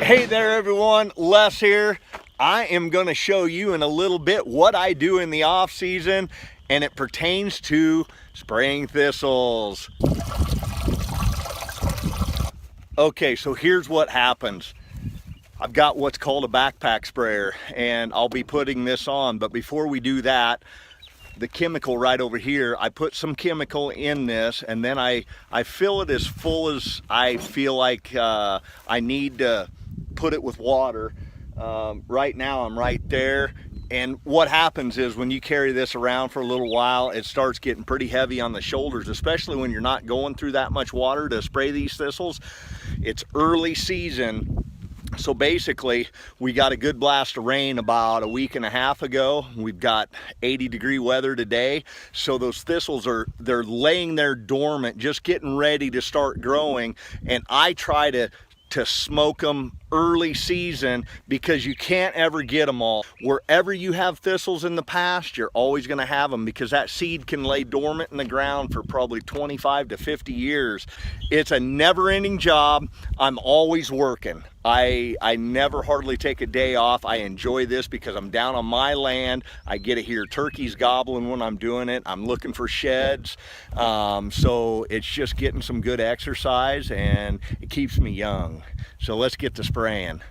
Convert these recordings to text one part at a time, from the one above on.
Hey there everyone, Les here. I am going to show you in a little bit what I do in the off season, and it pertains to spraying thistles. Okay, so here's what happens. I've got what's called a backpack sprayer, and I'll be putting this on, but before we do that, the chemical right over here, I put some chemical in this, and then I fill it as full as I feel like I need to put it with water. Right now I'm right there, and what happens is when you carry this around for a little while, it starts getting pretty heavy on the shoulders, especially when you're not going through that much water to spray these thistles. It's early season. So basically, we got a good blast of rain about a week and a half ago. We've got 80-degree weather today. So those thistles they're laying there dormant, just getting ready to start growing. And I try to smoke them early season because you can't ever get them all. Wherever you have thistles in the past, you're always going to have them because that seed can lay dormant in the ground for probably 25 to 50 years. It's a never-ending job. I'm always working. I never hardly take a day off. I enjoy this because I'm down on my land. I get to hear turkeys gobbling when I'm doing it. I'm looking for sheds. So it's just getting some good exercise, and it keeps me young. So let's get to spraying.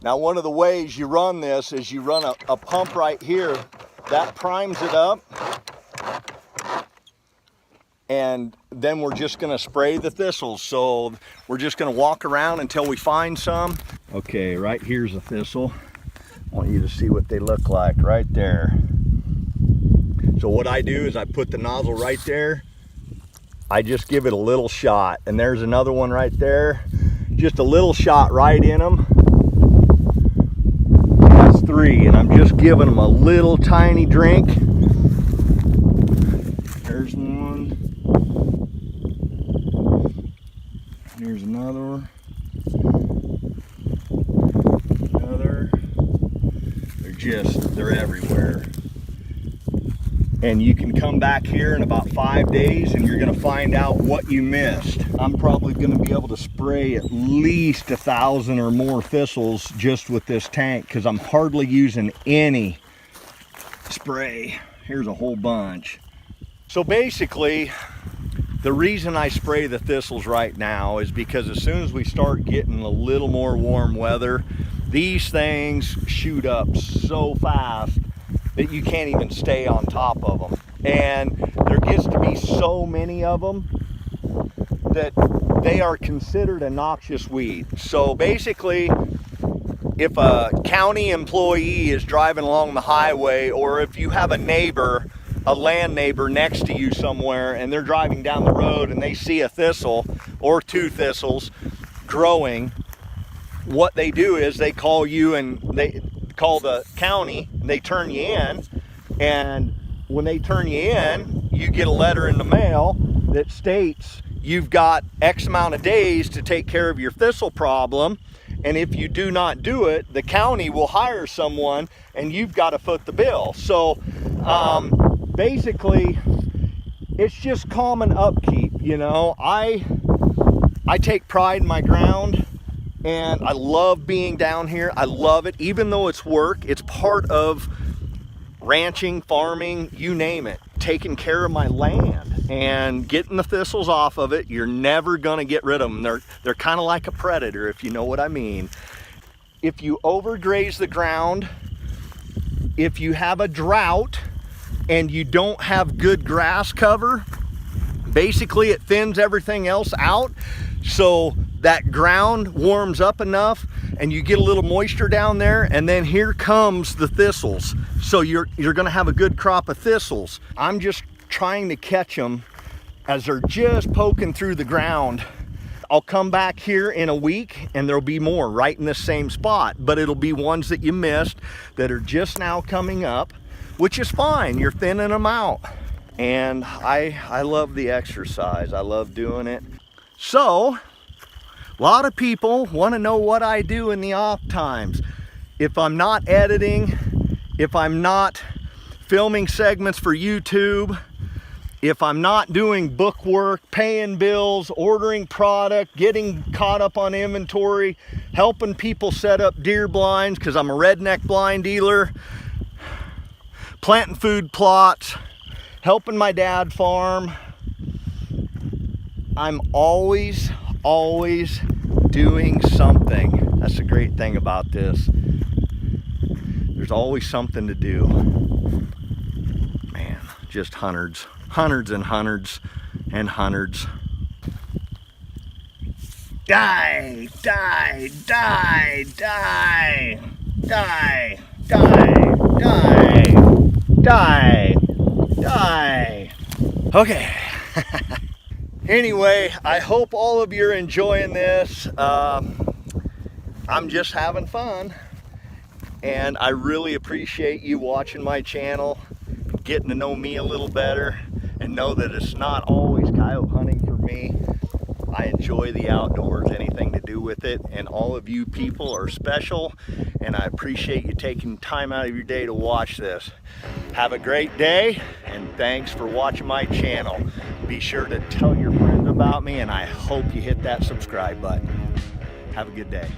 Now, one of the ways you run this is you run a pump right here. That primes it up. And then we're just gonna spray the thistles. So we're just gonna walk around until we find some. Okay, right here's a thistle. I want you to see what they look like right there. So what I do is I put the nozzle right there. I just give it a little shot. And there's another one right there. Just a little shot right in them. That's 3, and I'm just giving them a little tiny drink. There's one. Here's another. Another. They're everywhere. And you can come back here in about 5 days and you're gonna find out what you missed. I'm probably gonna be able to spray at least 1,000 or more thistles just with this tank because I'm hardly using any spray. Here's a whole bunch. So basically, the reason I spray the thistles right now is because as soon as we start getting a little more warm weather, these things shoot up so fast that you can't even stay on top of them. And there gets to be so many of them that they are considered a noxious weed. So basically, if a county employee is driving along the highway, or if you have a neighbor, a land neighbor next to you somewhere, and they're driving down the road and they see a thistle or 2 thistles growing, what they do is they call you, and they call the county, and they turn you in. And when they turn you in, you get a letter in the mail that states you've got X amount of days to take care of your thistle problem. And if you do not do it, the county will hire someone and you've got to foot the bill. So basically, it's just common upkeep, you know. I take pride in my ground, and I love being down here. I love it, even though it's work. It's part of ranching, farming, you name it. Taking care of my land and getting the thistles off of it. You're never gonna get rid of them. They're kind of like a predator, if you know what I mean. If you overgraze the ground, if you have a drought, and you don't have good grass cover, basically it thins everything else out. So that ground warms up enough and you get a little moisture down there, and then here comes the thistles. So you're gonna have a good crop of thistles. I'm just trying to catch them as they're just poking through the ground. I'll come back here in a week and there'll be more right in the same spot, but it'll be ones that you missed that are just now coming up, which is fine. You're thinning them out. And I love the exercise. I love doing it. So, a lot of people want to know what I do in the off times. If I'm not editing, if I'm not filming segments for YouTube, if I'm not doing book work, paying bills, ordering product, getting caught up on inventory, helping people set up deer blinds, because I'm a redneck blind dealer, planting food plots, helping my dad farm, I'm always doing something. That's the great thing about this. There's always something to do. Man, just hundreds and hundreds and hundreds. Die, die, die, die, die, die, die, die, die. Okay. Anyway, I hope all of you are enjoying this. I'm just having fun, and I really appreciate you watching my channel, getting to know me a little better, and know that it's not always coyote hunting for me. I enjoy the outdoors, anything to do with it, and all of you people are special, and I appreciate you taking time out of your day to watch this. Have a great day, and thanks for watching my channel. Be sure to tell your friends about me, and I hope you hit that subscribe button. Have a good day.